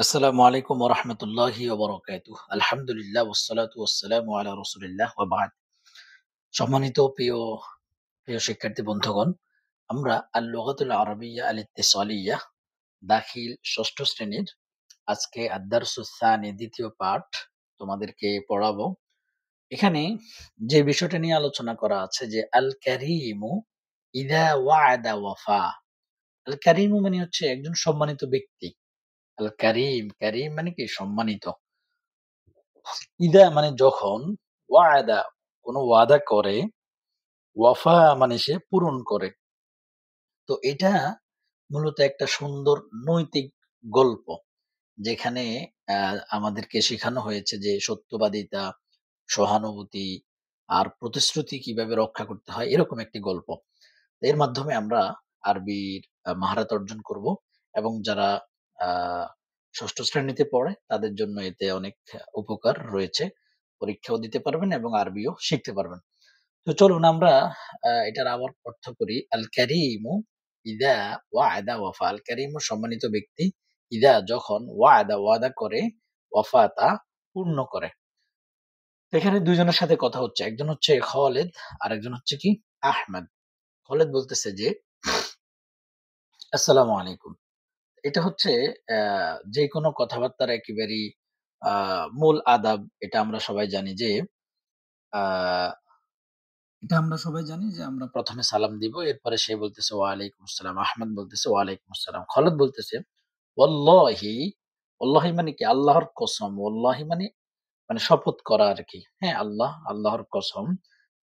আসসালামু আলাইকুম ওয়া রাহমাতুল্লাহি ওয়া বারাকাতুহু। আলহামদুলিল্লাহ ওয়াসসালাতু ওয়াসসালামু আলা রাসূলিল্লাহ ওয়া বা'দ। সম্মানিত প্রিয় শিক্ষার্থী বন্ধুগণ, আমরা আল-লুগাতুল আরাবিয়্যা আল-ইত্তিসালিয়্যা দাখিল ৬ষ্ঠ শ্রেণীর আজকে আদ-দারসুস সানি ২য় পাঠ তোমাদেরকে পড়াবো। এখানে যে বিষয়টা নিয়ে আলোচনা করা আছে যে আল-কারীমু ইযা ওয়া'আদা ওয়াফা। আল-কারীমু মানে হচ্ছে একজন সম্মানিত ব্যক্তি। আল-কারীম, কারীম মানে কি সম্মানিত। ইদা মানে যখন, ওয়াদা কোন ওয়াদা করে, ওয়াফা মানে সে পূরণ করে। তো এটা মূলত একটা সুন্দর নৈতিক গল্প। যেখানে আমাদেরকে শেখানো হয়েছে যে সত্যবাদিতা, সহানুভূতি আর প্রতিশ্রুতি কিভাবে রক্ষা করতে হয় এরকম একটি গল্প। এর মাধ্যমে আমরা আরবির মাহারাত অর্জন করব এবং যারা আ ৬ষ্ঠ শ্রেণীতে পড়ে তাদের জন্য এতে অনেক উপকার রয়েছে। পরীক্ষাও দিতে পারবেন এবং আরবিও শিখতে পারবেন। তো চলুন আমরা এটার আবার অর্থ করি। আল কারিমু ইযা ওয়া'আদা ওয়াফা। আল কারিমু সম্মানিত ব্যক্তি ইযা যখন ওয়া'আদা ওয়াদা করে, ওয়াফা তা পূর্ণ করে। তো এখানে ২ জনের সাথে কথা হচ্ছে। একজন হচ্ছে খালেদ, আরেকজন হচ্ছে কি আহমেদ। খালেদ বলতেছে যে, "আসসালামু আলাইকুম।" এটা হচ্ছে যেকোনো কথাবার্তার একেবারেই আ মূল আদাব। এটা আমরা সবাই জানি যে আ এটা আমরা সবাই জানি যে আমরা ১ম এ সালাম দিব। এরপরে সে বলতেছে, "ওয়ালাইকুম আসসালাম।" আহমদ বলতেছে, "ওয়ালাইকুম আসসালাম।" খালেদ বলতেছে, "ওয়াল্লাহি।" ওয়াল্লাহি মানে কি? আল্লাহর কসম। ওয়াল্লাহি মানে শপথ করা আরকি। হ্যাঁ? আল্লাহর কসম।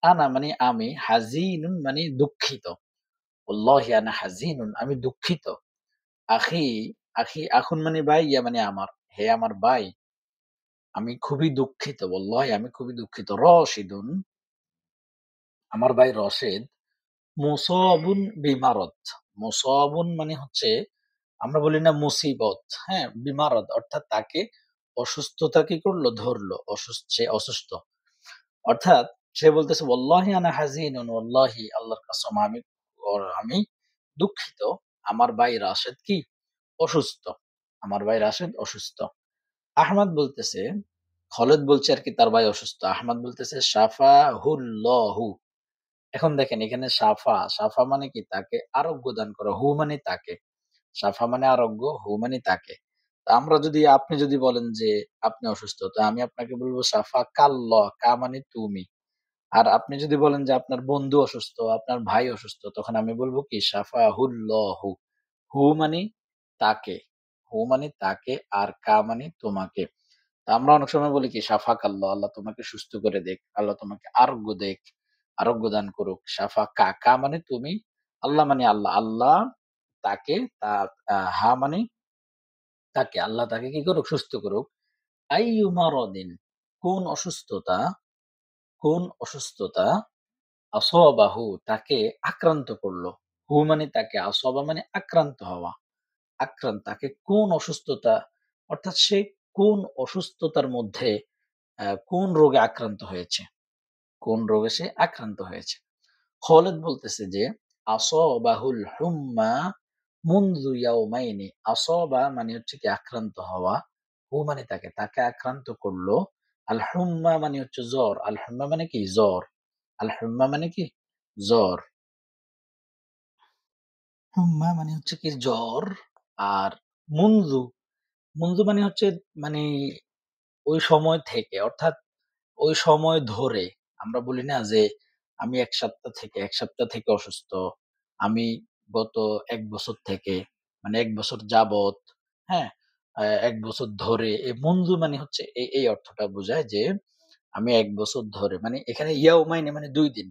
আনা মানে আমি, হাজিনুন মানে দুঃখিত। ওয়াল্লাহি আনা হাজিনুন আমি দুঃখিত। আখি, আখুন মানে ভাই, ইয়া মানে আমার। হে আমার ভাই, আমি খুবই দুঃখিত। ওয়াল্লাহি আমি খুবই দুঃখিত। রশিদুন আমার ভাই রশেদ মুসাবুন বিমারদ। মুসাবুন মানে হচ্ছে আমরা বলি না মুসিবত, হ্যাঁ? বিমারদ অর্থাৎ তাকে অসুস্থতা কি করলো? ধরলো। সে অসুস্থ। অর্থাৎ সে বলতেছে ওয়াল্লাহি আনা হাজিনুন, ওয়াল্লাহি আল্লাহর কসম আমি দুঃখিত। আমার ভাই রাশেদ কি? অসুস্থ। আমার ভাই রাশেদ অসুস্থ। আহমাদ বলতেছে, খালেদ বলছে আরকি তার ভাই অসুস্থ। আহমাদ বলতেছে শাফাহুল্লাহু। এখন দেখেন এখানে সাফা মানে কি? তাকে আরোগ্য দান করা। হু মানে তাকে। সাফা মানে আরোগ্য, হু মানে তাকে। তো আপনি যদি বলেন যে আপনি অসুস্থ, তো আমি আপনাকে বলব সাফাকাল্লাহ, কা মানে তুমি। আর আপনি যদি বলেন যে আপনার বন্ধু অসুস্থ, আপনার ভাই অসুস্থ, তখন আমি বলব কি সাফাহুল্লাহু। হু মানে তাকে, হু মানে তাকে আর কা মানে তোমাকে। তা আমরা অনেক সময় বলি কি শাফাকাল্লাহ, আল্লাহ তোমাকে সুস্থ করে দেখ, আল্লাহ তোমাকে আরোগ্য দেখ, আরোগ্য দান করুক। শাফাকা, কা মানে তুমি, আল্লাহ মানে আল্লাহ। আল্লাহ তাকে তা হা মানে তাকে, আল্লাহ তাকে কি করুক? সুস্থ করুক। আইয়ু মারাদিন কোন অসুস্থতা, কোন অসুস্থতা আসাবাহু তাকে আক্রান্ত করলো। হু মানে তাকে, আসাবা মানে আক্রান্ত হওয়া। তাকে কোন অসুস্থতা অর্থাৎ সে কোন অসুস্থতার মধ্যে কোন রোগে আক্রান্ত হয়েছে? কোন রোগে সে আক্রান্ত হয়েছে? খালেদ বলতেছে যে, "আসাবাহুল হুম্মা মুনযু ইয়াওমাইনি।" আসাবা মানে হচ্ছে কি আক্রান্ত হওয়া। হু মানে তাকে আক্রান্ত করলো। আল হুম্মা মানে হচ্ছে জ্বর। আল হুম্মা মানে কি? জ্বর। আল হুম্মা মানে কি? জ্বর। হুম্মা মানে হচ্ছে কি জ্বর। আর মুনযু, মুনযু মানে হচ্ছে মানে ওই সময় থেকে অর্থাৎ ওই সময় ধরে আমরা বলি না যে আমি ১ সপ্তাহ থেকে অসুস্থ। আমি গত ১ বছর থেকে মানে ১ বছর যাবৎ, হ্যাঁ? ১ বছর ধরে মুনযু মানে হচ্ছে এই অর্থটা বোঝায় যে আমি ১ বছর ধরে মানে এখানে ইয়াউমাইনি মানে ২ দিন।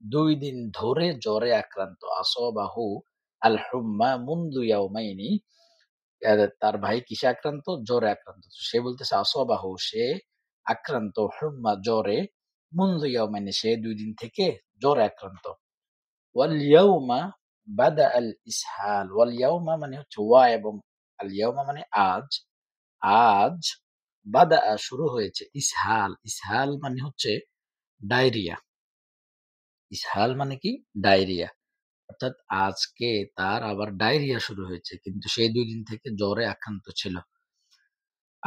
২ দিন ধরে জ্বরে আক্রান্ত। আসাবাহু আল হুম্মা মুনযু ইয়াউমাইনি তার ভাই কিসে আক্রান্ত? জ্বরে আক্রান্ত। সে বলতেছে আসাবাহু সে আক্রান্ত হুম্মা জ্বরে মুনযু ইয়াওমাইনি সে ২ দিন থেকে জ্বরে আক্রান্ত। ওয়াল ইয়াউমা বাদা আল ইসহাল। ওয়াল ইয়াউমা মানে হচ্ছে এবং আল ইয়াউমা মানে আজ। আজ বাদা শুরু হয়েছে ইসহাল। ইসহাল মানে হচ্ছে ডায়রিয়া। ইসহাল মানে কি? ডায়রিয়া। অর্থাৎ আজকে তার আবার ডায়রিয়া শুরু হয়েছে। কিন্তু সে ২ দিন থেকে জ্বরে আক্রান্ত ছিল।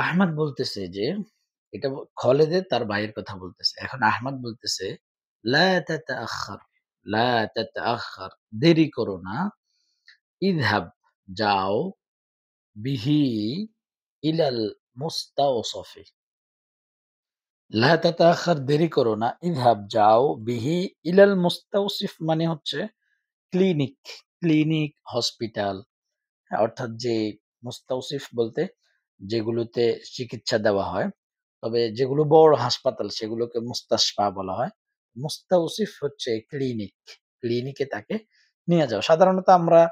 আহমাদ বলতেছে যে এটা খালেদের তার ভাইয়ের কথা বলতেছে। এখন আহমাদ বলতেছে, "লা তাতাআখার, লা তাতাআখার দেরি করো না। ইযহাব যাও, বিহি ইলাল মুস্তাওসফি।" লা তাতাআখার দেরি করো না। ইযহাব যাও, বিহি ইলাল মুস্তাওসিফ মানে হচ্ছে ক্লিনিক, ক্লিনিক, হসপিটাল। হ্যাঁ, অর্থাৎ যে মুস্তাউসিফ বলতে যেগুলোতে চিকিৎসা দেওয়া হয়। তবে যেগুলো বড় হাসপাতাল সেগুলোকে মুস্তাশফা বলা হয়। মুস্তাউসিফ হচ্ছে ক্লিনিক। ক্লিনিকে তাকে নিয়ে যাওয়া। সাধারণত আমরা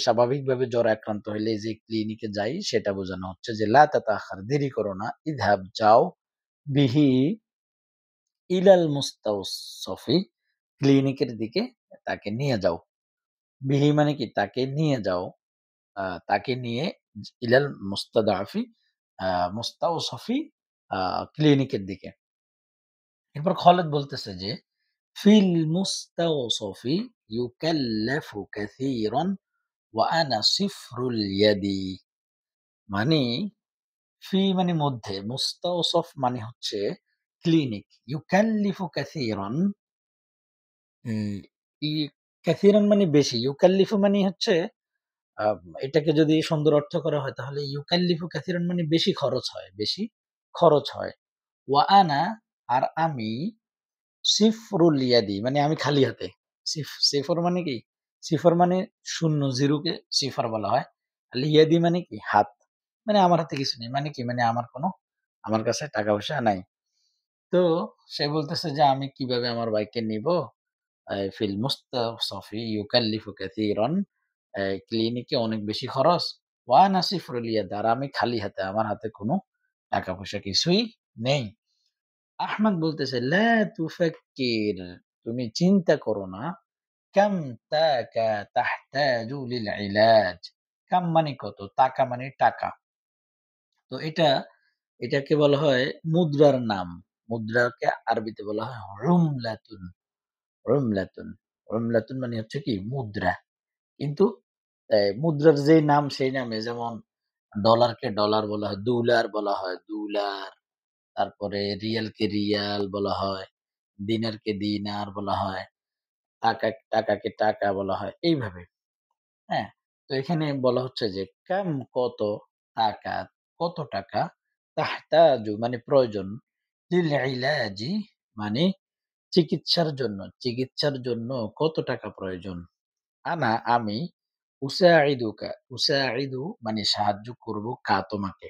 স্বাভাবিকভাবে জ্বরে আক্রান্ত হইলে যে ক্লিনিকে যাই সেটা বোঝানো হচ্ছে যে লা তাতাখার দেরি করো না। ইযহাব যাও বিহি ইলাল মুস্তাওসফি ক্লিনিকের দিকে তাকে নিয়ে যাও। বিহি মানে কি তাকে নিয়ে যাও। তাকে নিয়ে ইলাল মুস্তাদাফি আ মুস্তাওসফি আ ক্লিনিকের দিকে। এরপর খালেদ বলতেছে যে, "ফিল মুস্তাওসফি ইউকাল্লাফু কাসীরান ওয়া আনা সিফরুল ইয়াদি।" মানে মানে মধ্যে, মুস্তাওসফ মানে হচ্ছে ক্লিনিক। ইউকাল্লিফু কাসীরান উম ই কাসীরান মানে বেশি। ইউকাল্লিফু মানে হচ্ছে আ এটাকে যদি সুন্দর অর্থ করা হয় তাহলে ইউকাল্লিফু কাসিরান মানে বেশি খরচ হয়, বেশি খরচ হয়। ওয়া আনা আর আমি সিফরুল ইয়াদি মানে আমি খালি হাতে। সিফর মানে কি? সিফর মানে ০ কে সিফার বলা হয়। আর ইয়াদি মানে কি? হাত। মানে আমার হাতে কিছু নেই। মানে কি? মানে আমার কাছে টাকা-পয়সা নাই। তো সে বলতেছে যে আমি কিভাবে আমার ভাইকে নিবো? ফিল মুস্তাসফি ইউকাল্লিফু কাসীরান ক্লিনিকে অনেক বেশি খরচ। ওয়া আনা সিফরুল ইয়াদ আর আমি খালি হাতে। আমার হাতে কোনো টাকা-পয়সা কিছুই নেই। আহমাদ বলতেছে, "লা তুফাক্কির" তুমি চিন্তা করো না। কাম তাকা তাহতাজু লিল ইলাজ। কাম মানে কত? তাকা মানে টাকা। তো এটাকে বলা হয় মুদ্রার নাম। মুদ্রাকে আরবিতে বলা হয় উমলাতুন, উমলাতুন। উমলাতুন মানে হচ্ছে কি? মুদ্রা। কিন্তু মুদ্রার যেই নাম সেই নামে যেমন ডলারকে ডলার বলা হয়, দুলার বলা হয়, দুলার। তারপরে রিয়ালকে রিয়াল বলা হয়, দিনারকে দিনার বলা হয়, টাকাকে টাকা বলা হয়। এইভাবে, হ্যাঁ? তো এখানে বলা হচ্ছে যে কাম কত টাকা, কত টাকা তাহতাজু মানে প্রয়োজন, লিল ইলাজি মানে চিকিৎসার জন্য, চিকিৎসার জন্য কত টাকা প্রয়োজন? আমি উসাইদুকা, উসাইদু মানে সাহায্য করব তোমাকে।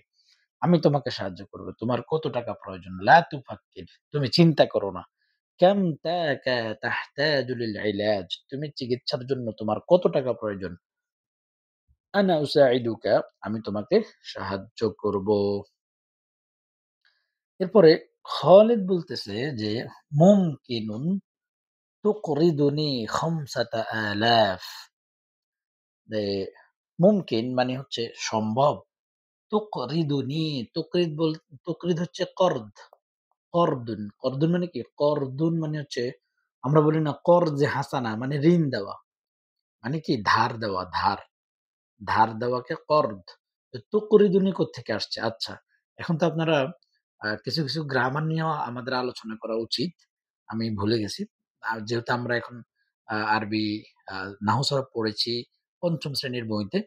আমি তোমাকে সাহায্য করব। তোমার কত টাকা প্রয়োজন? লা তুফাক্কির তুমি চিন্তা করো না। কাম তাকা তাহতাজু লিল ইলাজ তুমি চিকিৎসার জন্য তোমার কত টাকা প্রয়োজন? আনা উসাইদুকা আমি তোমাকে সাহায্য করব। এরপরে খালিদ বলতেছে যে মুমকিনুন তুকরিদুনি খামসাতা আলাফ যে মুমকিন মানে হচ্ছে সম্ভব। তুকরিদুনি তুকরিদ হচ্ছে কর্দ। কর্দুন মানে কি? কর্দুন মানে হচ্ছে আমরা বলি না কর্জে হাসানা মানে ঋণ দেওয়া। মানে কি? ধার দেওয়া, ধার। ধার দেওয়াকে কর্দ। তো তুকরিদুনি কোত্থেকে আসছে? আচ্ছা, এখন তো আপনারা কিছু গ্রামার নিয়েও আমাদের আলোচনা করা উচিত। আমি ভুলে গেছি। যেহেতু আমরা এখন আরবি আ নাহু সরফ পড়েছি ৫ম শ্রেণীর বইতে,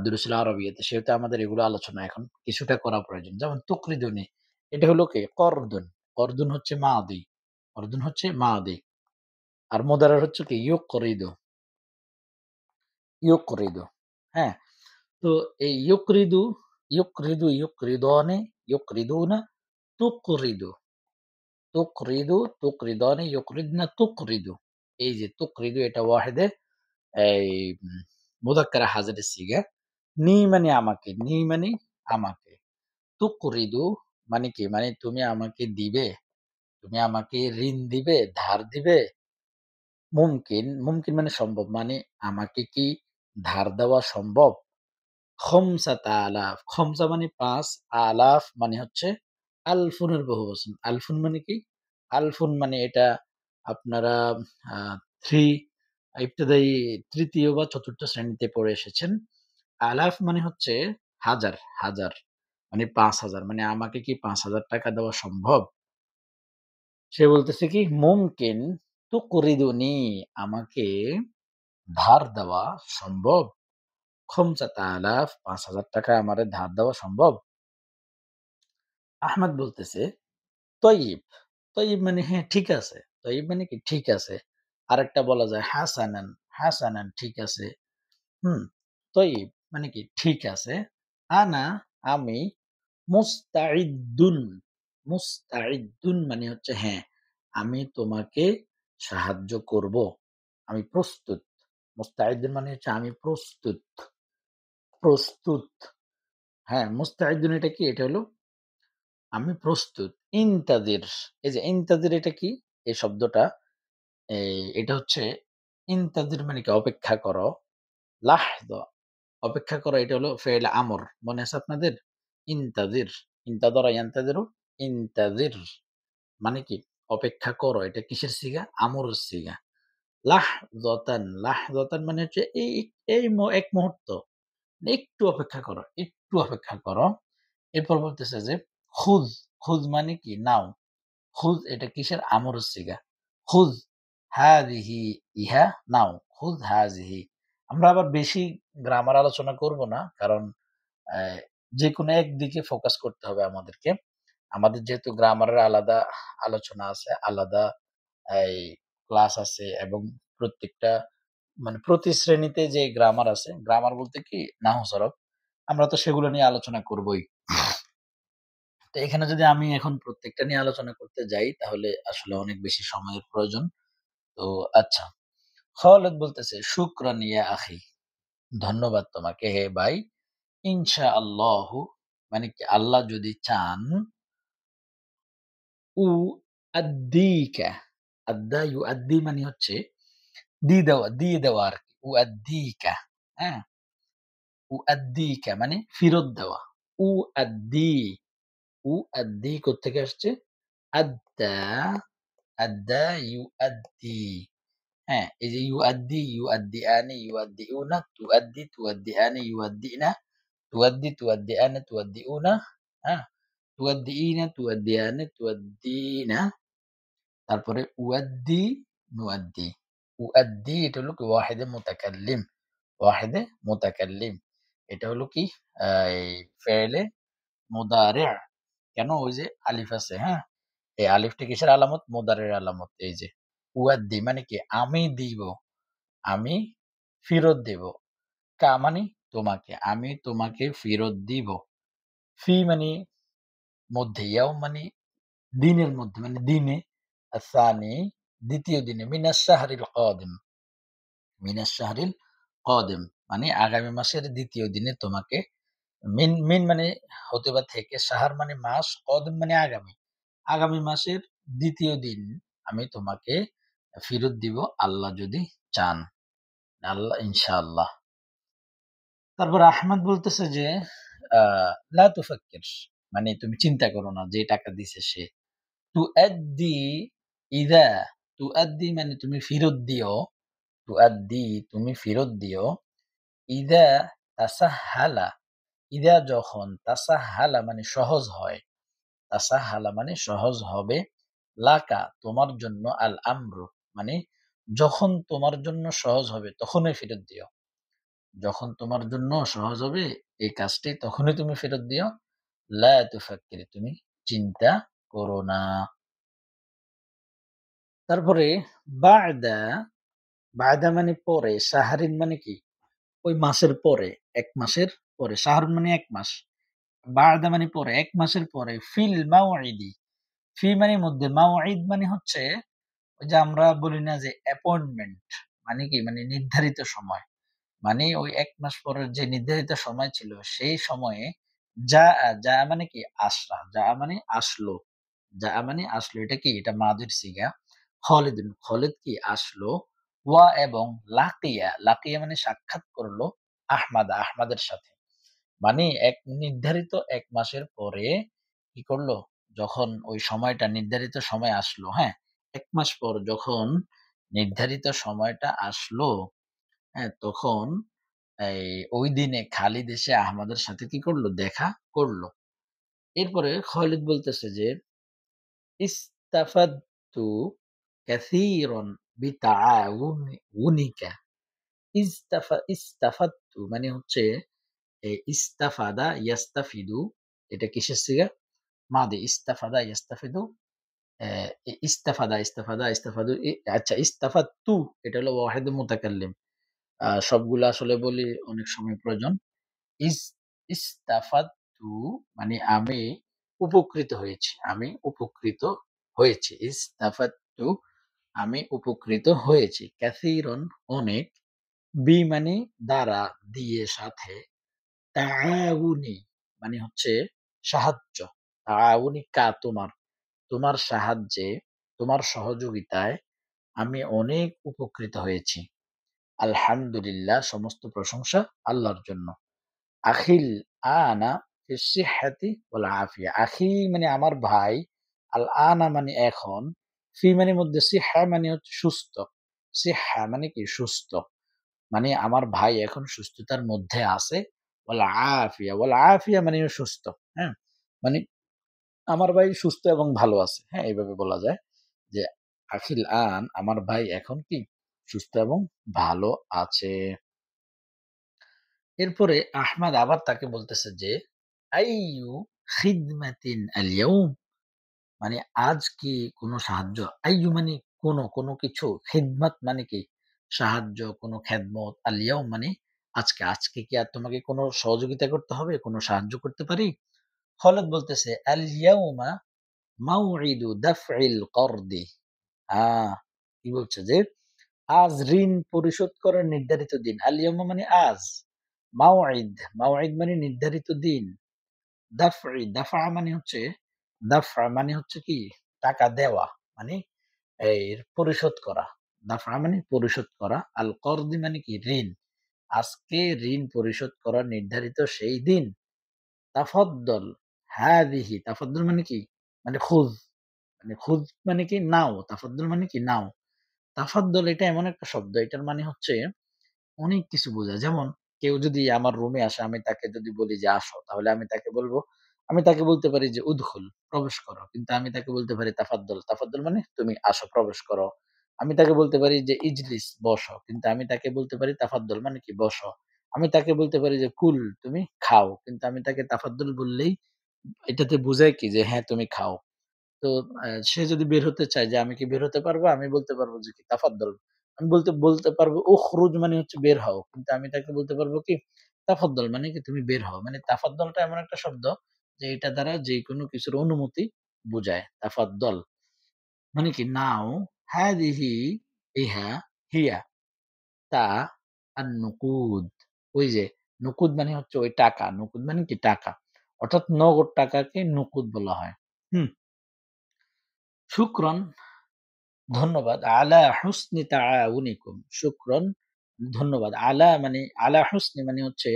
দুরুসুল আরবিয়াতে। সেহেতু আমাদের এগুলো আলোচনা এখন কিছুটা করা প্রয়োজন। যেমন তুকরিদুনি এটা হলো কি? কর্দুন। কর্দুন হচ্ছে মাদি। কর্দুন হচ্ছে মাদি। আর মুদারার হচ্ছে কি? ইউকরিদু, ইউকরিদু। হ্যাঁ? তো এই ইউকরিদনে, ইউকরিদুনা, তুকরিদু, তুকরিদনে, ইউকরিদনা, তুকরিদু। এই যে তুকরিদু এটা ওয়াহেদে এই মুযাক্কারা হাজিরের সিগা। মানে আমাকে, মানে আমাকে। তুকরিদু মানে কি? মানে তুমি আমাকে দিবে, তুমি আমাকে ঋণ দিবে, ধার দিবে। মুমকিন মানে সম্ভব। মানে আমাকে কি ধার দেওয়া সম্ভব? খমসাতা আলাফ। খমসা মানে ৫, আলাফ মানে হচ্ছে আলফুনের বহুবচন। আলফুন মানে কি? আলফুন মানে এটা আপনারা আ ৩ ইবতেদায়ী ৩য় বা ৪র্থ শ্রেণীতে পড়ে এসেছেন। আলাফ মানে হচ্ছে হাজার, হাজার। মানে ৫,০০০ মানে আমাকে কি ৳৫,০০০ দেওয়া সম্ভব? সে বলতেছে কি মুমকিন তুকরিদুনি আমাকে ধার দেওয়া সম্ভব? ৫,০০০ ৳৫,০০০ আমারে ধার দেওয়া সম্ভব? আহমেদ বলতেছে, তয়িব। তয়িব মানে হ্যাঁ, ঠিক আছে। তয়িব মানে কি ঠিক আছে। আরেকটা বলা যায় হাসানান, হাসানান ঠিক আছে। হুম? তয়িব মানে কি ঠিক আছে। আনা আমি মুস্তাইদ্দুন, মুস্তাইদ্দুন মানে হচ্ছে হ্যাঁ, আমি তোমাকে সাহায্য করব। আমি প্রস্তুত। মুস্তাইদ্দুন মানে হচ্ছে আমি প্রস্তুত, প্রস্তুত। হ্যাঁ, মুস্তাইদ্দুন এটা কি? এটা হলো আমি প্রস্তুত। ইনতাজির এই যে ইনতাজির এটা কি? এই শব্দটা এটা হচ্ছে ইনতাজির মানে কি অপেক্ষা করো। লাহযা অপেক্ষা করা এটা হলো ফেইল আমর। মনে আছে আপনাদের? ইনতাজির, ইন্তাযারা ইয়ান্তাজিরু, ইনতাজির মানে কি? অপেক্ষা করো। এটা কিসের সিগা? আমরের সিগা। লাহযাতান, লাহযাতান মানে হচ্ছে এই এক মুহূর্ত। একটু অপেক্ষা করো, একটু অপেক্ষা করো। এরপর বলতেছে যে খুয, খুয মানে কি? নাও। খুয এটা কিসের? আমরের সিগা। খুয হাযিহি ইহা নাও। খুয হাযিহি। আমরা আবার বেশি গ্রামার আলোচনা করব না। কারণ অ্যা যেকোনো একদিকে ফোকাস করতে হবে আমাদেরকে। আমাদের যেহেতু গ্রামারের আলাদা আলোচনা আছে, আলাদা এই ক্লাস আছে এবং প্রত্যেকটা মানে প্রতি শ্রেণীতে যে গ্রামার আছে, গ্রামার বলতে কি নাহু সরফ, আমরা তো সেগুলো নিয়ে আলোচনা করবই। তো এখানে যদি আমি এখন প্রত্যেকটা নিয়ে আলোচনা করতে যাই তাহলে আসলে অনেক বেশি সময়ের প্রয়োজন। তো আচ্ছা, খালেদ বলতেছে, "শুকরান ইয়া আখি" ধন্যবাদ তোমাকে হে ভাই। ইনশাআল্লাহু মানে কি আল্লাহ যদি চান উআদ্দিকা আদ্দা ইউআদ্দি মানে হচ্ছে দিয়ে দেওয়া আরকি। উআদ্দিকা হ্যাঁ? উআদ্দিকা মানে ফেরত দেওয়া। উআদ্দি, উআদ্দি কোত্থেকে আসছে? আদ্দা, আদ্দা ইউআদ্দি। হ্যাঁ? এই যে ইউআদ্দি, ইউআদ্দিআনি, ইউআদ্দিউনা, তুআদ্দি, তুআদ্দিআনি, ইউআদ্দিনা, তুআদ্দি, তুআদ্দিআনা, তুআদ্দিউনা, হ্যাঁ? তুআদ্দিইনা, তুআদ্দিয়ানি, তুআদ্দিনা তারপরে উয়াদ্দি, নুয়াদ্দি। উয়াদ্দি এটা হলো কি ওয়াহিদে মুতাকাল্লিম, ওয়াহিদে মুতাকাল্লিম। এটা হলো কি এই ফেইলে মুদারি'। কেন? ওই যে আলিফ আছে, হ্যাঁ? এই আলিফটা কিসের আলামত? মুদারি'র আলামত। এই যে উয়াদ্দি মানে কি আমি দিব, আমি ফেরত দেব। মানে তোমাকে, আমি তোমাকে ফেরত দিব। ফি মানে মধ্যে, ইয়াউম মানে দিনের মধ্যে মানে দিনে, আসানি দ্বিতীয় দিনে, মিনাস শাহরিল কাদিম, মিনাস শাহরিল কাদিম মানে আগামী মাসের ২য় দিনে তোমাকে মিন মানে হতে বা থেকে, শাহর মানে মাস, কাদিম মানে আগামী। আগামী মাসের ২য় দিন আমি তোমাকে ফেরত দিব আল্লাহ যদি চান। আল্লাহ ইনশাআল্লাহ। তারপর আহমদ বলতেছে যে আ লা তুফাক্কির মানে তুমি চিন্তা করো না যে টাকা দিছে সে। তুআদ্দি ইযা তুআদ্দি মানে তুমি ফেরত দিও। তুআদ্দি তুমি ফেরত দিও। ইযা তাসাহহালা ইযা যখন তাসাহহালা মানে সহজ হয়। তাসাহহালা মানে সহজ হবে। লাকা তোমার জন্য আল আমরু মানে যখন তোমার জন্য সহজ হবে তখনই ফেরত দিও। যখন তোমার জন্য সহজ হবে এই কাজটি তখনই তুমি ফেরত দিও। লা তুফাক্কির তুমি চিন্তা করো না। তারপরে বা'দা, বা'দা মানে পরে, শাহরিন মানে কি? ওই মাসের পরে, ১ মাসের পরে। শাহরুন মানে ১ মাস। বা'দা মানে পরে, ১ মাসের পরে। ফিল মাওইদি, ফি মানে মধ্যে, মাওইদ মানে হচ্ছে ওই যে আমরা বলি না যে অ্যাপয়েন্টমেন্ট মানে কি? মানে নির্ধারিত সময়। মানে ওই ১ মাস পরের যে নির্ধারিত সময় ছিল সেই সময়ে যাআ মানে কি? আসরা। যাআ মানে আসলো। যাআ মানে আসলো। এটা কি? এটা মাদির সিগা। খালিদুন, খালিদ কি? আসলো। ওয়া এবং লাকিয়া, লাকিয়া মানে সাক্ষাৎ করলো। আহমাদা, আহমাদের সাথে। মানে নির্ধারিত ১ মাসের পরে কি করলো? যখন ওই সময়টা নির্ধারিত সময় আসলো, হ্যাঁ? ১ মাস পর যখন নির্ধারিত সময়টা আসলো, হ্যাঁ? তখন এই ওই দিনে খালিদ এসে আহমাদের সাথে কি করলো? দেখা করলো। এরপরে খালিদ বলতেছে যে, ইস্তাফাদতু কাসীরান বিতাআউনিকা। ইস্তাফাদতু মানে হচ্ছে ইস্তাফাদা ইয়াস্তাফিদু, এটা কিসের সিগা? মাদি। ইস্তাফাদা ইয়াস্তাফিদু, অ্যা ইস্তাফাদু আচ্ছা, ইস্তাফাদতু এটা হলো ওয়াহিদুল মুতাকাল্লিম। সবগুলো আসলে বলি অনেক সময় প্রয়োজন। ইস ইস্তাফাদতু মানে আমি উপকৃত হয়েছি। আমি উপকৃত হয়েছি। ইস্তাফাদতু আমি উপকৃত হয়েছি। কাসীরান অনেক, মানে দ্বারা, দিয়ে, সাথে, তাআউনি মানে হচ্ছে সাহায্য। তোমার, তোমার সাহায্যে, তোমার সহযোগিতায় আমি অনেক উপকৃত হয়েছি। আলহামদুলিল্লাহ, সমস্ত প্রশংসা আল্লাহর জন্য। আখিল আনা ফিস সিহহাতি ওয়াল আফিয়া। আখি মানে আমার ভাই, আল আনা মানে এখন, ফি মানে মধ্যে, সিহহা মানে হচ্ছে সুস্থ। সিহহা মানে কি? সুস্থ। মানে আমার ভাই এখন সুস্থতার মধ্যে আছে। ওয়াল আফিয়া মানেও সুস্থ। হ্যাঁ? মানে আমার ভাই সুস্থ এবং ভালো আছে। হ্যাঁ? এভাবে বলা যায় যে, আখিল আমার ভাই এখন কি? সুস্থ এবং ভালো আছে। এরপরে আহমাদ আবার তাকে বলতেছে যে, আইয়ু খিদমাতিন আল-ইয়াউম, মানে আজ কি কোন সাহায্য? আইয়ু মানে কোন কিছু, খিদমাত মানে কি? সাহায্য, কোন খেদমত, আল-ইয়াউম মানে আজকে। আজকে কি আর তোমাকে কোন সহযোগিতা করতে হবে? কোন সাহায্য করতে পারি? খালিদ বলতেছে, আল-ইয়াউমা মাওইদু দাফ'ইল করদি। আ কি বলছে যে, আজ ঋণ পরিশোধ করার নির্ধারিত দিন। আল-ইয়াউমা মানে আজ। মাওইদ মানে নির্ধারিত দিন। দাফা মানে হচ্ছে কি? টাকা দেওয়া। মানে এই পরিশোধ করা। দাফা মানে পরিশোধ করা। আল করদি মানে কি? ঋণ। আজকে ঋণ পরিশোধ করার নির্ধারিত সেই দিন। তাফাদ্দল হাদিহি, তাফাদ্দল মানে কি? মানে খুয। মানে খুয মানে কি? নাও। তাফাদ্দল মানে কি? নাও। তাফাদ্দল এটা এমন একটা শব্দ, এটার মানে হচ্ছে অনেক কিছু বোঝায়। যেমন কেউ যদি আমার রুমে আসে, আমি তাকে যদি বলি যে, "আসো", তাহলে আমি তাকে বলতে পারি যে, "উদখুল", প্রবেশ করো। কিন্তু আমি তাকে বলতে পারি তাফাদ্দল। তাফাদ্দল মানে তুমি আসো, প্রবেশ করো। আমি তাকে বলতে পারি যে, "ইজলিস", বসো। কিন্তু আমি তাকে বলতে পারি তাফাদ্দল মানে কি? বসো। আমি তাকে বলতে পারি যে, "কুল", তুমি খাও। কিন্তু আমি তাকে তাফাদ্দল বললেই এটাতে বোঝায় কি? যে হ্যাঁ, তুমি খাও। তো সে যদি বের হতে চায় যে, "আমি কি বের হতে পারবো?" আমি বলতে পারবো যে কি? তাফাদ্দল। আমি বলতে পারবো উখরুজ মানে হচ্ছে বের হও। কিন্তু আমি তাকে বলতে পারবো কি? তাফাদ্দল মানে কি? তুমি বের হও। মানে তাফাদ্দলটা এমন একটা শব্দ যে এটা দ্বারা যেকোনো কিছুর অনুমতি বুঝায়। তাফাদ্দল মানে কি? নাও, হাদিহি, ইহা, হিয়া, তা, আন-নুকুদ। ওই যে নুকুদ মানে হচ্ছে ওই টাকা। নুকুদ মানে কি? টাকা। অর্থাৎ নগদ টাকাকে নুকুদ বলা হয়। হুম? শুকরান, ধন্যবাদ। আলা হুসনি তাআউনিকুম। শুকরান, ধন্যবাদ। আলা হুসনি মানে হচ্ছে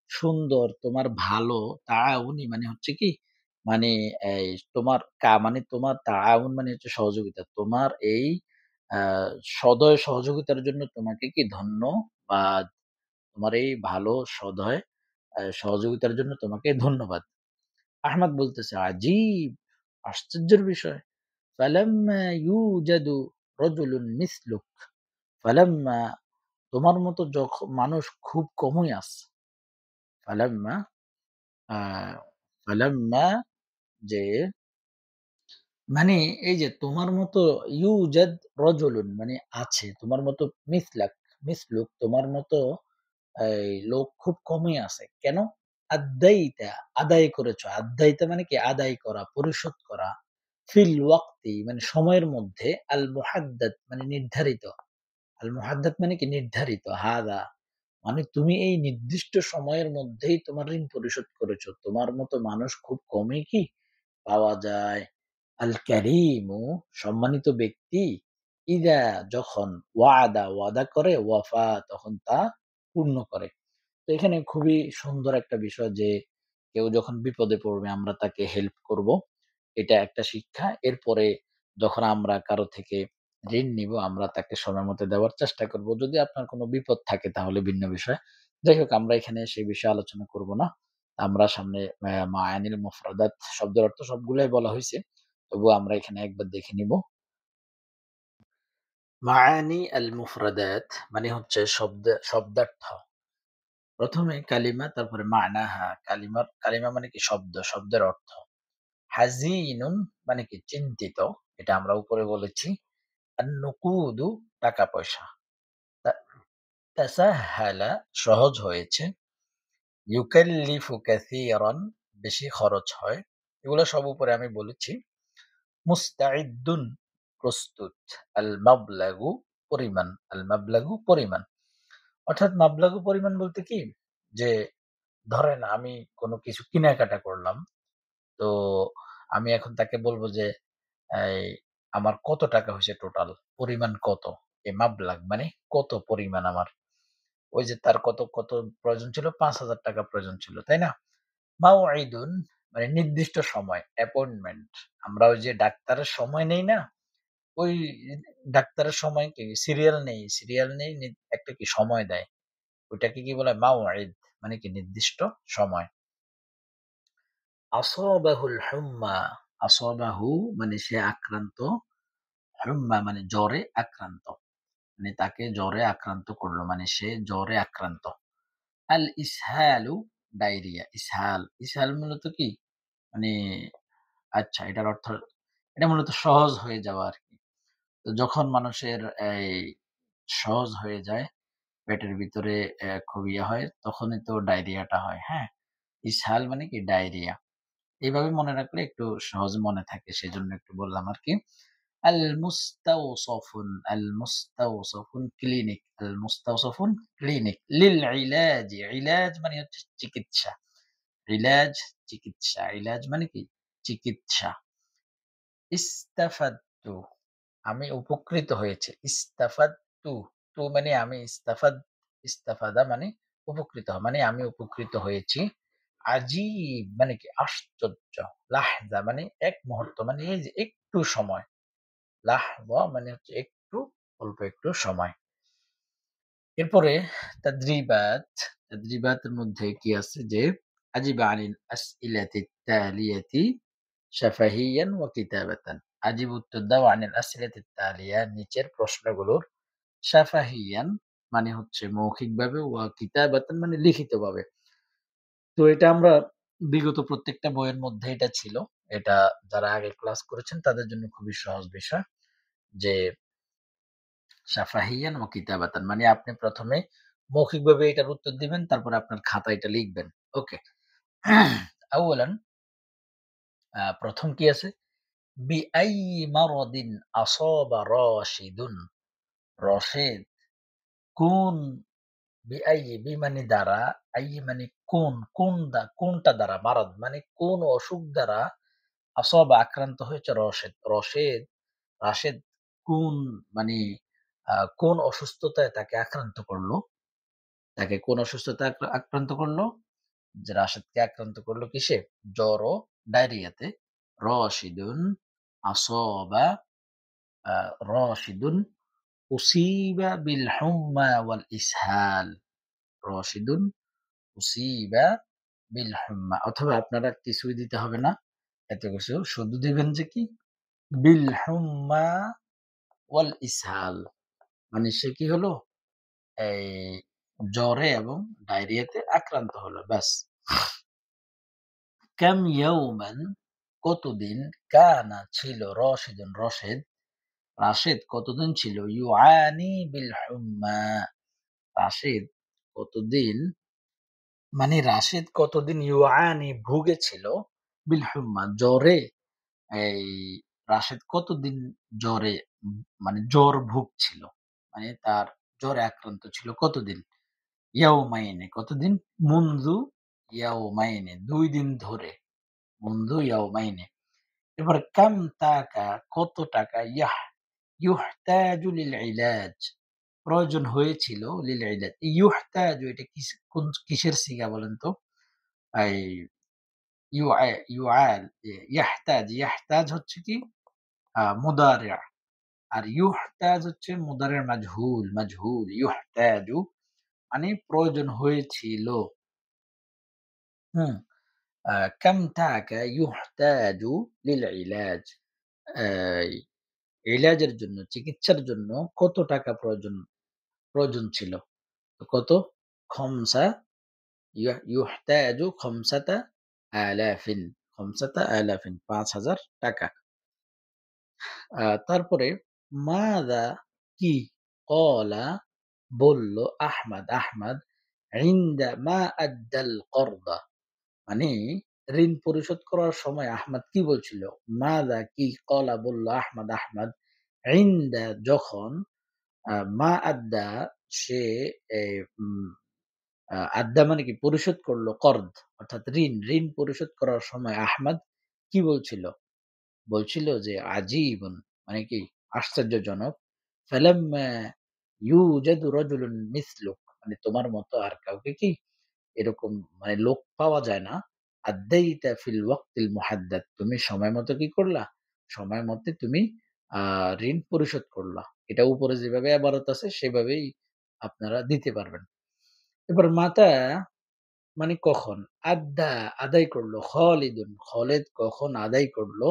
সুন্দর, তোমার ভালো, তাআউনি মানে হচ্ছে কি? মানে এই তোমার মানে তোমার তাআউন মানে হচ্ছে সহযোগিতা। তোমার এই আ সদয় সহযোগিতার জন্য তোমাকে কি? ধন্যবাদ। তোমার এই ভালো সদয় সহযোগিতার জন্য তোমাকে ধন্যবাদ। আহমদ বলতেছে, "আজীব! আশ্চর্যের বিষয়। ফালাম্মা ইউজাদু রাজুলুন মিসলুক", ফালাম্মা তোমার মতো মানুষ খুব কমই আছে। ফালাম্মা আ ফালাম্মা যে মানে এই যে তোমার মতো, ইউজাদ রাজুলুন মানে আছে, তোমার মতো মিসলুক তোমার মতো এই লোক খুব কমই আছে। কেন? আদ্দাইতা আদায় করেছ। আদ্দাইতা মানে কি? আদায় করা, পরিশোধ করা। ফিল ওয়াক্তি মানে সময়ের মধ্যে, আল মুহাদ্দাদ মানে নির্ধারিত। আল মুহাদ্দাদ মানে কি? নির্ধারিত। হাদা মানে তুমি এই নির্দিষ্ট সময়ের মধ্যেই তোমার ঋণ পরিশোধ করেছো। তোমার মতো মানুষ খুব কমই কি পাওয়া যায়। আল কারীমু সম্মানিত ব্যক্তি, ইযা যখন, ওয়াদা করে, ওয়াফা তখন তা পূর্ণ করে। তো এখানে খুবই সুন্দর একটা বিষয় যে কেউ যখন বিপদে পড়বে আমরা তাকে হেল্প করব। এটা একটা শিক্ষা। এরপরে যখন আমরা কারো থেকে ঋণ নিবো আমরা তাকে সময় মতো দেওয়ার চেষ্টা করব। যদি আপনার কোনো বিপদ থাকে তাহলে ভিন্ন বিষয়। যাই হোক, আমরা এখানে সেই বিষয়ে আলোচনা করব না। আমরা সামনে মাআনিল মুফরাদাত শব্দের অর্থ সবগুলাই বলা হইছে। তবুও আমরা এখানে একবার দেখে নিব। মাআনি আল মুফরাদাত মানে হচ্ছে শব্দার্থ। ১ম এ কালিমা তারপরে মা'নাহা। কালিমা মানে কি শব্দ, শব্দের অর্থ। হাজিনুন মানে কি চিন্তিত। এটা আমরা উপরে বলেছি। আন-নুকুদু টাকা-পয়সা। তা তাসাহহালা সহজ হয়েছে। ইউকাল্লিফু কাসীরান বেশি খরচ হয়। এগুলো সব উপরে আমি বলেছি। মুস্তাইদ্দুন প্রস্তুত। আল-মাবলাগু পরিমাণ। আল-মাবলাগু পরিমাণ। অর্থাৎ মাবলাগু পরিমাণ বলতে কি? যে ধরেন আমি কোনো কিছু কেনাকাটা করলাম। তো আমি এখন তাকে বলব যে, এই আমার কত টাকা হইছে টোটাল? পরিমাণ কত? মাবলাগ মানে কত পরিমাণ আমার? ওই যে তার কত প্রয়োজন ছিল? ৳৫,০০০ প্রয়োজন ছিল, তাই না? মাওঈদুন মানে নির্দিষ্ট সময়, অ্যাপয়েন্টমেন্ট। আমরা ওই যে ডাক্তারের সময় নেই না? ওই ডাক্তারের সময় কি সিরিয়াল নেই একটা কি সময় দেয়। ওইটাকে কি বলে? মাওঈদ মানে কি নির্দিষ্ট সময়। আসাবাহুল হুম্মা, আসাবাহু মানে সে আক্রান্ত, হুম্মা মানে জ্বরে আক্রান্ত। মানে তাকে জ্বরে আক্রান্ত করল। মানে সে জ্বরে আক্রান্ত। আল ইসহালু ডায়রিয়া। ইসহাল মূলত কি? মানে আচ্ছা এটার অর্থ এটা মূলত সহজ হয়ে যাওয়া আরকি। তো যখন মানুষের এই সহজ হয়ে যায়, পেটের ভিতরে খুব হয় তখনই তো ডায়রিয়াটা হয়, হ্যাঁ? ইসহাল মানে কি? ডায়রিয়া। এভাবে মনে রাখলে একটু সহজে মনে থাকে। সেজন্য একটু বললাম আরকি। আল মুস্তাওসফুন ক্লিনিক। আল মুস্তাওসফুন ক্লিনিক। লিল ইলাজি, ইলাজ মানে হচ্ছে চিকিৎসা। ইলাজ চিকিৎসা। ইলাজ মানে কি? চিকিৎসা। ইস্তাফাদতু আমি উপকৃত হয়েছি। ইস্তাফাদতু মানে আমি ইস্তাফাদা মানে উপকৃত হওয়া। মানে আমি উপকৃত হয়েছি। আজীব মানে কি? আশ্চর্য। লাহজা মানে এক মুহূর্ত মানে এই যে একটু সময়। লাহযা মানে হচ্ছে একটু, অল্প একটু সময়। এরপরে তাদরিবাত, তাদরিবাতের মধ্যে কি আছে যে আজিব আনিল আসইলাতি তালিয়াতি শাফাহিয়ান ওয়া কিতাবাতান। আজিব উত্তর দাও আনিল আসইলাতি তালিয়া নিচের প্রশ্নগুলোর শাফাহিয়ান মানে হচ্ছে মৌখিকভাবে ওয়া কিতাবাতান মানে লিখিতভাবে। তো এটা আমরা বিগত প্রত্যেকটা বইয়ের মধ্যে এটা ছিল। এটা যারা আগে ক্লাস করেছেন তাদের জন্য খুবই সহজ বিষয় যে শাফাহিয়ান ওয়া কিতাবাতান মানে আপনি ১ম এ মৌখিকভাবে এটার উত্তর দিবেন, তারপরে আপনার খাতায় এটা লিখবেন। ওকে। আউয়ালান ১ম কি আছে? বিআইয়ি মারাদিন আসাবা রাশিদুন। রশেদ কোন মানে দ্বারা, মানে কোনটা দ্বারা মারাদ মানে কোন অসুখ দ্বারা আসাবা আক্রান্ত হয়েছে রশেদ। রাশেদ কোন মানে কোন অসুস্থতায় তাকে আক্রান্ত করলো? তাকে কোন অসুস্থতায় আক্রান্ত করলো? যে রাশেদকে আক্রান্ত করলো কিসে? জ্বর ও ডায়রিয়াতে। রশিদুন আসাবা রশিদুন উসিবা বিল হুম্মা ওয়াল ইসহাল। রশিদুন উসিবা বিল হুম্মা অথবা আপনারা কিছুই দিতে হবে না। এত কিছু শুধু দিবেন যে কি? বিল হুম্মা ওয়াল ইসহাল। মানে সে কি হলো? এই জ্বরে এবং ডায়রিয়াতে আক্রান্ত হলো। ব্যাস। কাম ইয়াওমান কতদিন কানা ছিল রাশেদ কতদিন ছিল ইউআনি বিল হুম্মা রাশেদ কতদিন রাশেদ কতদিন ইউআনি ভুগেছিল বিল হুম্মা জ্বরে এই রাশেদ কতদিন জ্বরে জ্বর ভুগছিল তার জ্বরে আক্রান্ত ছিল কতদিন ইয়াউমাইনে কতদিন মুনযু ইয়াউমাইনে ২ দিন ধরে মুনযু ইয়াউমাইনে এবার কাম টাকা কত টাকা ইউহতাজু লিল ইলাজ প্রয়োজন হয়েছিল লিল ইলাজ। ইউহতাজু এটা কিসের সিগা বলেন তো? এই ইউআল ইয়াহতাজ হচ্ছে কি মুদারি'। আর ইউহতাজ হচ্ছে মুদারি'র মাজহুল ইউহতাজু মানে প্রয়োজন হয়েছিল। হুম? كم تاك يحتاج للعلاج এই ইলাজের জন্য, চিকিৎসার জন্য কত টাকা প্রয়োজন ছিল? তো কত? খমসা ইউহতাজু খমসাতা আলাফিন, খমসাতা আলাফিন ৫,০০০ টাকা। তারপরে মাযা কি? ক্বালা বলল আহমাদ, আহমাদ ইনদা মা আদ্দাল করদা মানে ঋণ পরিশোধ করার সময় আহমাদ কি বলছিল? মাযা কি? ক্বালা বলল আহমাদ, আহমাদ ইনদা যখন মা আদ্দা সে এ উম আদ্দা মানে কি পরিশোধ করল কর্দ অর্থাৎ ঋণ পরিশোধ করার সময় আহমাদ কি বলছিল? বলছিল যে আজীবন মানে কি আশ্চর্যজনক। ফালাম্মা ইউজাদু রাজুলুন মিসলুক মানে তোমার মতো আর কাউকে কি এরকম মানে লোক পাওয়া যায় না। আদ্দাইতা ফিল ওয়াক্তিল মুহাদ্দাদ তুমি সময় মতো কি করলা? সময় মতে তুমি আ ঋণ পরিশোধ করলা। এটা উপরে যেভাবে এবারত আছে সেভাবেই আপনারা দিতে পারবেন। এবার মাতা মানে কখন? আদ্দা আদায় করলো খালিদুন খালেদ কখন আদায় করলো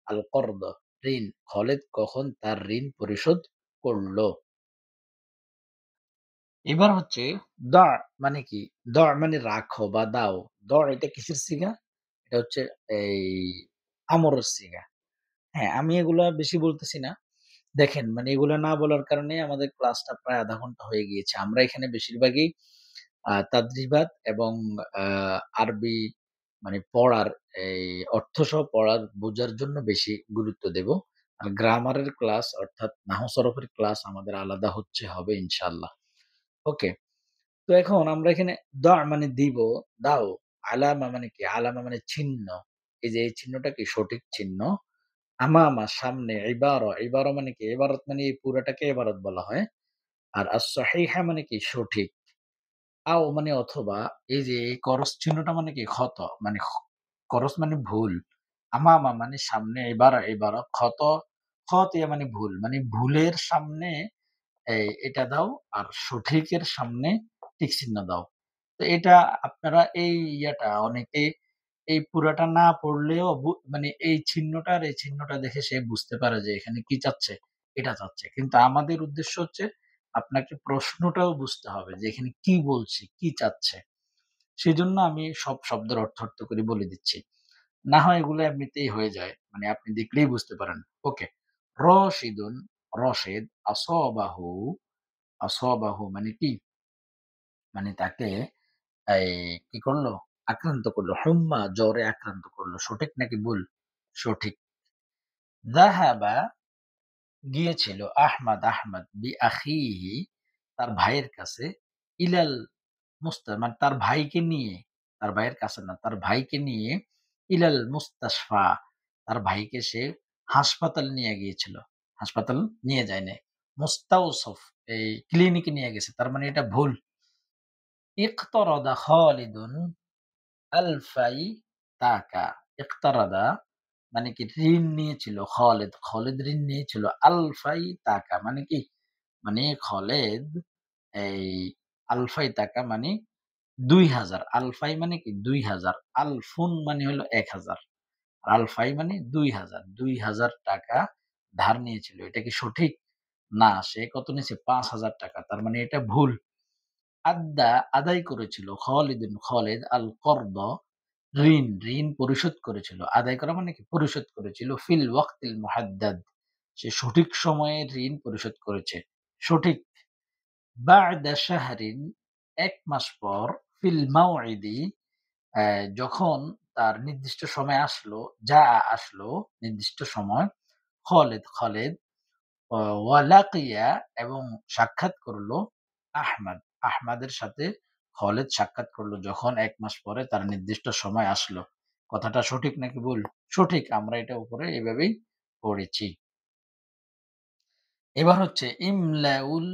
আল করদ ঋণ। খালেদ কখন তার ঋণ পরিশোধ করলো? এবার হচ্ছে মানে কি? মানে রাখো বা দাও। এটা কিসের সিগা? এটা হচ্ছে এই আমরের সিগা। হ্যাঁ, আমি এগুলা বেশি বলতেছি না। দেখেন মানে এগুলা না বলার কারণে আমাদের ক্লাসটা প্রায় ০.৫ ঘন্টা হয়ে গিয়েছে। আমরা এখানে বেশিরভাগই তাদরিবাত এবং আ আরবি মানে পড়ার এই অর্থসহ পড়ার বোঝার জন্য বেশি গুরুত্ব দেব। আর গ্রামারের ক্লাস অর্থাৎ নাহু সরফের ক্লাস আমাদের আলাদা হবে ইনশাআল্লাহ। ওকে। তো এখন আমরা এখানে মানে দিব, দাও। আলামা মানে কি? আলামা মানে চিহ্ন। এই যে এই চিহ্নটা কি সঠিক চিহ্ন। আমামা সামনে, ইবারা মানে কি? ইবারত মানে এই পুরাটাকে ইবারত বলা হয়। আর সহিহা মানে কি? সঠিক। মানে অথবা এই যে এই করস চিহ্নটা মানে কি? মানে করস মানে ভুল। আমামা মানে সামনে, ইবারা খতিয়া মানে ভুল। মানে ভুলের সামনে এটা দাও আর সঠিকের সামনে টিক চিহ্ন দাও। তো এটা আপনারা এই অনেকে এই পুরাটা না পড়লেও মানে এই চিহ্নটা আর এই চিহ্নটা দেখে সে বুঝতে পারে যে এখানে কি চাচ্ছে? এটা চাচ্ছে। কিন্তু আমাদের উদ্দেশ্য হচ্ছে আপনাকে প্রশ্নটাও বুঝতে হবে যে এখানে কি বলছে, কি চাচ্ছে? সেজন্য আমি সব শব্দের অর্থ করে বলে দিচ্ছি। না হয় এগুলো এমনিতেই হয়ে যায়। মানে আপনি দেখলেই বুঝতে পারেন। ওকে। রশিদুন, রশেদ আসাবাহু মানে কি? মানে তাকে এই কি করলো? আক্রান্ত করলো। হুম্মা জ্বরে আক্রান্ত করলো। সঠিক নাকি ভুল? সঠিক। যাহাবা গিয়েছিল আহমাদ বিআখিহি তার ভাইয়ের কাছে ইলাল মানে তার ভাইকে নিয়ে, তার ভাইয়ের কাছে না, তার ভাইকে নিয়ে ইলাল মুস্তাশফা তার ভাইকে সে হাসপাতাল নিয়ে গিয়েছিল। হাসপাতাল নিয়ে যায় নাই। মুস্তাওসফ এই ক্লিনিকে নিয়ে গেছে। তার মানে এটা ভুল। ইকতারাদা খালিদুন আলফাই টাকা। ইকতারাদা মানে কি ঋণ নিয়েছিল খালেদ। খালেদ ঋণ নিয়েছিল আলফাই টাকা মানে কি? মানে খালেদ এই আলফাই টাকা মানে ২,০০০ আলফাই মানে কি? ২,০০০ আলফুন মানে হলো ১,০০০ আলফাই মানে ২,০০০ ৳২,০০০ ধার নিয়েছিল। এটা কি সঠিক? না, সে কত নিয়েছে? ৳৫,০০০ তার মানে এটা ভুল। আদায় করেছিল খালেদ আল করদ ঋণ পরিশোধ করেছিল। আদায় করা মানে কি? পরিশোধ করেছিল ফিল ওয়াক্তিল মুহাদ্দাদ সে সঠিক সময়ে ঋণ পরিশোধ করেছে। সঠিক। বা'দা শাহরিন ১ মাস পর ফিল মাওইদি যখন তার নির্দিষ্ট সময় আসলো, আসলো নির্দিষ্ট সময় খালেদ ওয়ালাকিয়া এবং সাক্ষাৎ করলো আহমাদ। আহমাদের সাথে খালেদ সাক্ষাৎ করলো যখন ১ মাস পরে তার নির্দিষ্ট সময় আসলো। কথাটা সঠিক নাকি ভুল? সঠিক। আমরা এটা উপরে এভাবেই পড়েছি। এবার হচ্ছে ইমলাউল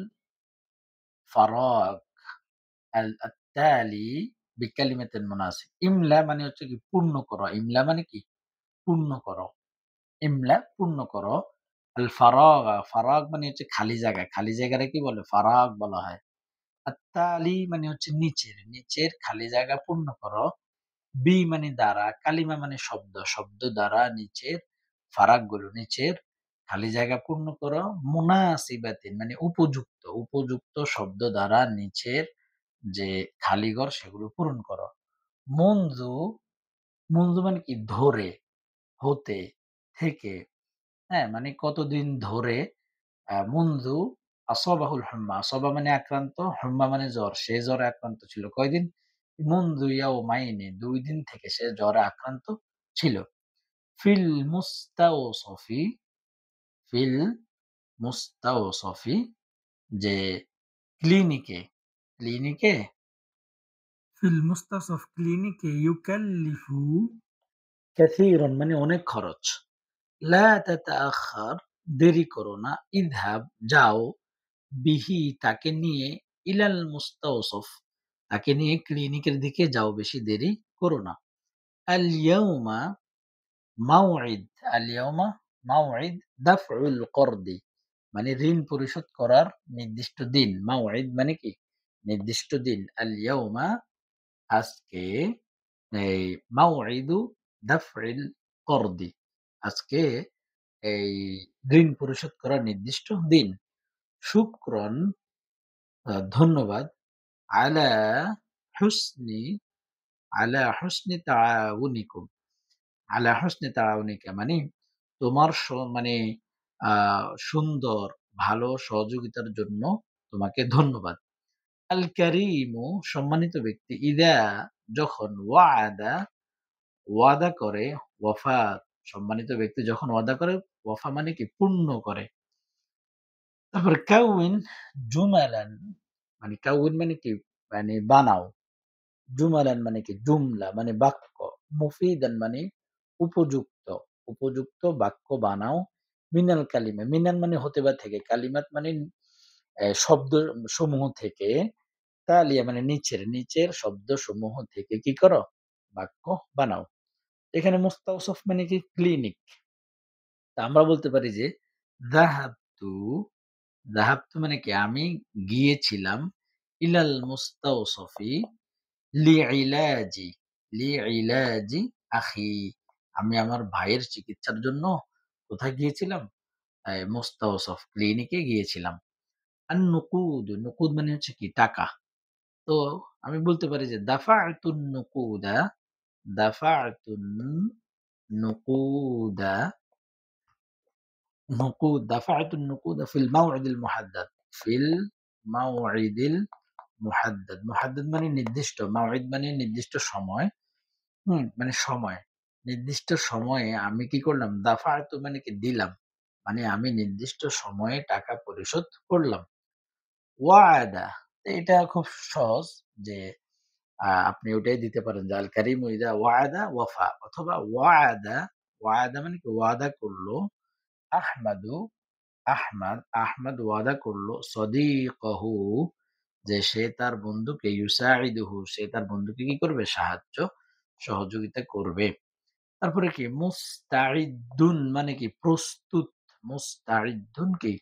ফারাগ আত্তালি বিকালিমাতিন মুনাসিব। ইমলা মানে হচ্ছে কি পূর্ণ করো। ইমলা মানে কি? পূর্ণ করো। ইমলা পূর্ণ করো। ফারাগ মানে হচ্ছে খালি জায়গা। খালি জায়গারে কি বলে? ফারাগ বলা হয়। আত্তালি মানে হচ্ছে নিচের খালি জায়গা পূর্ণ করো। মানে দ্বারা, কালিমা মানে শব্দ, শব্দ দ্বারা নিচের ফারাকগুলো, নিচের খালি জায়গা পূর্ণ করো। মুনাসিবাতিন মানে উপযুক্ত, উপযুক্ত শব্দ দ্বারা নিচের যে খালি ঘর সেগুলো পূরণ করো। মুনযু, মুনযু মানে কি ধরে, হতে, থেকে, হ্যাঁ? মানে কতদিন ধরে মুনযু আসাবাহুল হুম্মা, আসাবা মানে আক্রান্ত, হুম্মা মানে জ্বর। সে জ্বরে আক্রান্ত ছিল। কয়দিন? মুনযু ইয়াওমাইনি ২ দিন থেকে সে জ্বরে আক্রান্ত ছিল। ফিল মুস্তাওসফি, ফিল মুস্তাওসফি যে ক্লিনিকে, ক্লিনিকে ফিল মুস্তাসফ ক্লিনিকে ইউকাল্লিফু কাসীরান মানে অনেক খরচ। লা তাতাআখার দেরি করো না। ইযহাব যাও, বিহি তাকে নিয়ে, ইলাল মুস্তাওসফ তাকে নিয়ে ক্লিনিকের দিকে যাও, বেশি দেরি করো না। আল ইয়াউমা মাওঈদ, আল ইয়াউমা মাওঈদ দাফউল করদি মানে ঋণ পরিশোধ করার নির্দিষ্ট দিন। মাওঈদ মানে কি? নির্দিষ্ট দিন। আল ইয়াউমা আজকে, এই মাওঈদু দাফইল করদি আজকে এই ঋণ পরিশোধ করার নির্দিষ্ট দিন। শুকরান ধন্যবাদ। আলা হুসনি, আলা হুসনি তাআউনিকুম, আলা হুসনি তাআউনিকা মানে তোমার মানে আ সুন্দর ভালো সহযোগিতার জন্য তোমাকে ধন্যবাদ। আল কারীমু সম্মানিত ব্যক্তি, ইযা যখন, ওয়া'আদা ওয়াদা করে, ওয়াফা সম্মানিত ব্যক্তি যখন ওয়াদা করে, ওয়াফা মানে কি? পূর্ণ করে। তারপরে কাউইন জুমালান মানে কাউইন মানে কি? মানে বানাও। জুমালান মানে কি? জুমলা মানে বাক্য। মুফিদান মানে উপযুক্ত, উপযুক্ত বাক্য বানাও। মিনাল কালিমা, মিনাল মানে হতে বা থেকে, কালিমাত মানে শব্দ সমূহ থেকে, তালিয়া মানে নিচের, নিচের শব্দসমূহ থেকে কি করো? বাক্য বানাও। এখানে মুস্তাওসফ মানে কি? ক্লিনিক। তা আমরা বলতে পারি যে যাহাবতু, যাহাবতু মানে কি? আমি গিয়েছিলাম, ইলাল মুস্তাওসফি লিইলাজি, লিইলাজি আখি আমি আমার ভাইয়ের চিকিৎসার জন্য কোথায় গিয়েছিলাম? মুস্তাওসফ ক্লিনিকে গিয়েছিলাম। আর নুকুদ, নুকুদ মানে হচ্ছে কি? টাকা। তো আমি বলতে পারি যে দাফা'তুন নুকুদা, দাফা'তুন নুকুদা, নুকুদ দাফা'তুন নুকুদা ফিল মাও'ইদিল মুহাদ্দাদ, ফিল মাও'ইদিল মুহাদ্দাদ, মুহাদ্দাদ মানে নির্দিষ্ট, মাও'ইদ মানে নির্দিষ্ট সময়, মানে সময়। নির্দিষ্ট সময়ে আমি কি করলাম? দাফা'তু মানে কি? দিলাম। মানে আমি নির্দিষ্ট সময়ে টাকা পরিশোধ করলাম। ওয়া'আদা এটা খুব সহজ যে আপনি ওটাই দিতে পারেন যে আল কারিমু ইযা ওয়া'আদা ওয়াফা অথবা ওয়া'আদা, ওয়া'আদা মানে কি? ওয়াদা করল। আহমাদু, আহমাদ, আহমাদ ওয়াদা করল সদীকাহু যে সে তার বন্ধুকে, ইউসাঈদুহু সে তার বন্ধুকে কি করবে? সাহায্য সহযোগিতা করবে। তারপরে কি? মুস্তাঈদ্দুন মানে কি? প্রস্তুত। মুস্তাঈদ্দুন কি?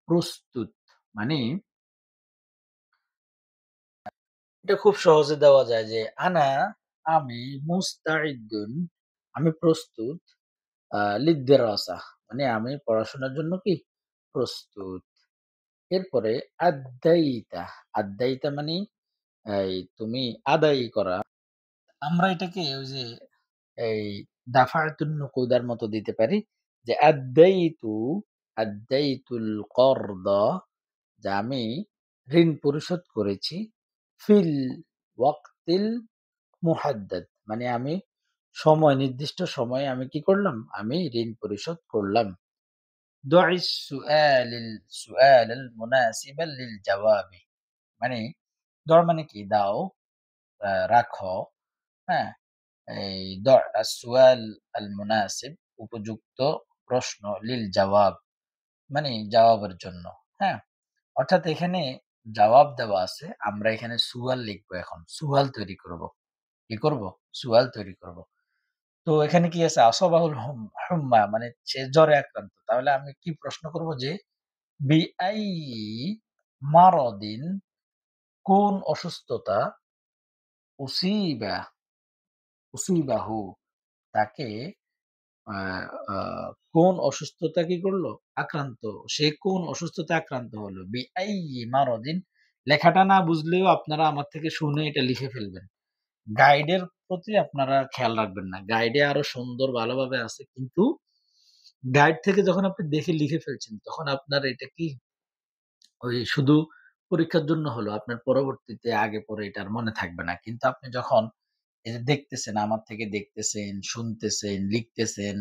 প্রস্তুত। মানে এটা খুব সহজে দেওয়া যায় যে আনা আমি মুস্তাঈদ্দুন আমি প্রস্তুত লিদ্দিরাসা মানে আমি পড়াশোনার জন্য কি? প্রস্তুত। এরপরে আদ্দাইতা, আদ্দাইতা মানে এই তুমি আদায় করা। আমরা এটাকে ওই যে এই দাফা'তুন নুকুদার মতো দিতে পারি যে আদ্দাইতুল করদা যে আমি ঋণ পরিশোধ করেছি। ফিল ওয়াক্তিল মুহাদ্দাদ মানে আমি সময়, নির্দিষ্ট সময়ে আমি কি করলাম? আমি ঋণ পরিশোধ করলাম। দয়িস সুআলাল মুনাসিবা লিল জাওয়াবি মানে মানে কি? দাও, রাখো, হ্যাঁ? এই সুআল আল মুনাসিব উপযুক্ত প্রশ্ন, লিল জাওয়াব মানে জবাবের জন্য, হ্যাঁ? অর্থাৎ এখানে জবাব দেওয়া আছে। আমরা এখানে সুয়াল লিখবো এখন। সুয়াল তৈরি করব। কি করব? সুয়াল তৈরি করব। তো এখানে কি আছে? আসাবাহুল হুম্মা মানে সে জ্বরে আক্রান্ত। তাহলে আমি কি প্রশ্ন করব যে বিআই মারাদিন কোন অসুস্থতা উসিবা উসিবাহু তাকে আ আ কোন অসুস্থতা কি করলো? আক্রান্ত। সে কোন অসুস্থতায় আক্রান্ত হলো? বিআইয়ি মারাদিন লেখাটা না বুঝলেও আপনারা আমার থেকে শুনে এটা লিখে ফেলবেন। গাইডের প্রতি আপনারা খেয়াল রাখবেন না। গাইডে আরো সুন্দর ভালোভাবে আছে। কিন্তু গাইড থেকে যখন আপনি দেখে লিখে ফেলছেন, তখন আপনার এটা কি ওই শুধু পরীক্ষার জন্য হলো। আপনার পরবর্তীতে আগে পরে এটা আর মনে থাকবে না। কিন্তু আপনি যখন এই যে দেখতেছেন, আমার থেকে দেখতেছেন, শুনতেছেন, লিখতেছেন,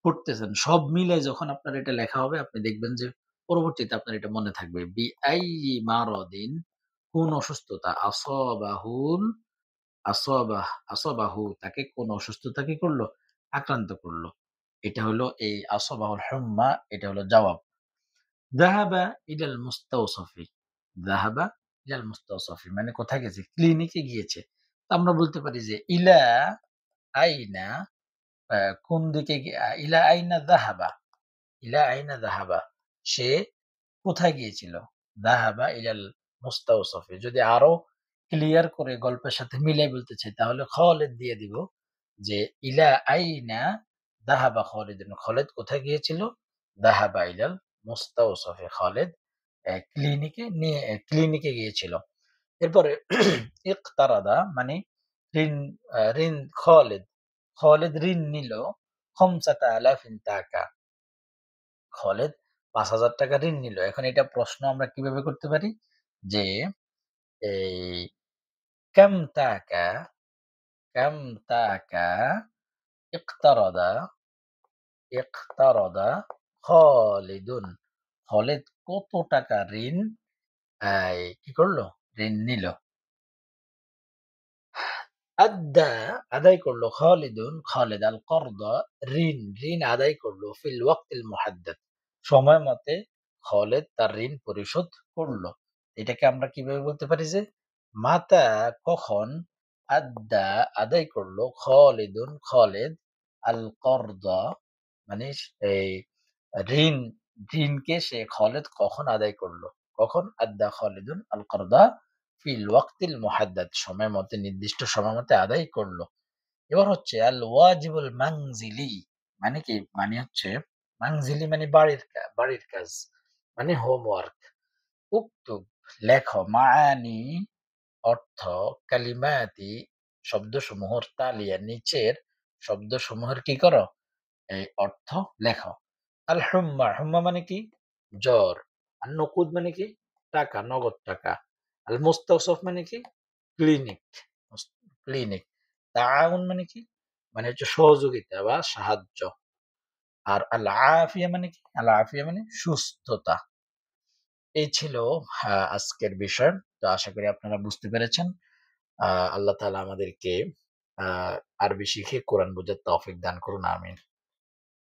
পড়তেছেন, সব মিলে যখন আপনার এটা লেখা হবে, আপনি দেখবেন যে পরবর্তীতে আপনার এটা মনে থাকবে। বিআইয়ি মারাদিন কোন অসুস্থতা আসাবাহু তাকে কোন অসুস্থতা কি করলো? আক্রান্ত করলো। এটা হলো এই আসাবাহুল হুম্মা এটা হলো জবাব। যাহাবা ইলাল মুস্তাওসফি। যাহাবা ইলাল মুস্তাওসফি মানে কোথায় গেছে? ক্লিনিকে গিয়েছে। তো আমরা বলতে পারি যে ইলা আইনা আ কোন দিকে ইলা আইনা যাহাবা, ইলা আইনা যাহাবা সে কোথায় গিয়েছিল? যাহাবা ইলাল মুস্তাওসফি যদি আরো ক্লিয়ার করে গল্পের সাথে মিলাই বলতে চাই তাহলে খালিদ দিয়ে দিব যে ইলা আইনা যাহাবা খালিদুন। খালিদ কোথায় গিয়েছিল? যাহাবা ইলাল মুস্তাওসফি। খালিদ ক্লিনিকে গিয়েছিল। এরপরে ইকতারাদা মানে ঋণ ঋণ খালিদ। খালিদ ঋণ নিল ৫,০০০ টাকা। খালিদ ৳৫,০০০ ঋণ নিল। এখন এটা প্রশ্ন আমরা কিভাবে করতে পারি? যে এই কাম টাকা, কাম টাকা ইকতারাদা, ইকতারাদা খালিদুন। খালিদ কত টাকা ঋণ কি করলো? ঋণ নিল। আদ্দা আদায় করল খালিদুন খালিদ আল করদা ঋণ আদায় করল ফিল ওয়াক্তিল মুহাদ্দাদ সময় মতে খালিদ তার ঋণ পরিশোধ করল। এটাকে আমরা কিভাবে বলতে পারি যে মাতা কখন আদ্দা আদায় করলো খালিদ আল করদা মানে এই ঋণ ঋণকে সে খালিদ কখন আদায় করলো? কখন? আদ্দা খালিদুন আল করদা ফিল ওয়াক্তিল মুহাদ্দাদ সময় মতে নির্দিষ্ট সময় মতে আদায় করলো। এবার হচ্ছে আল ওয়াজিবুল মানজিলি মানে কি? মানে হচ্ছে মানজিলি মানে বাড়ির কাজ মানে হোমওয়ার্ক। উক্তুব লেখো মাআনি অর্থ কালিমাতি শব্দসমূহের তালিয়া নিচের শব্দসমূহের কি করো? এই অর্থ লেখো। আল হুম্মা, হুম্মা মানে কি? জ্বর। আর নকুদ মানে কি? টাকা, নগদ টাকা। আল মুস্তাওসফ মানে কি? Clinic, মুস clinic. তাআউন মানে কি? মানে হচ্ছে সহযোগিতা বা সাহায্য। আর আল আফিয়া মানে কি? আল আফিয়া মানে সুস্থতা। এই ছিল আজকের বিষয়। তো আশা করি আপনারা বুঝতে পেরেছেন। আ আল্লাহ তাআলা আমাদেরকে আ আরবি শিখে কোরআন বোঝার তৌফিক দান করুন। আমিন।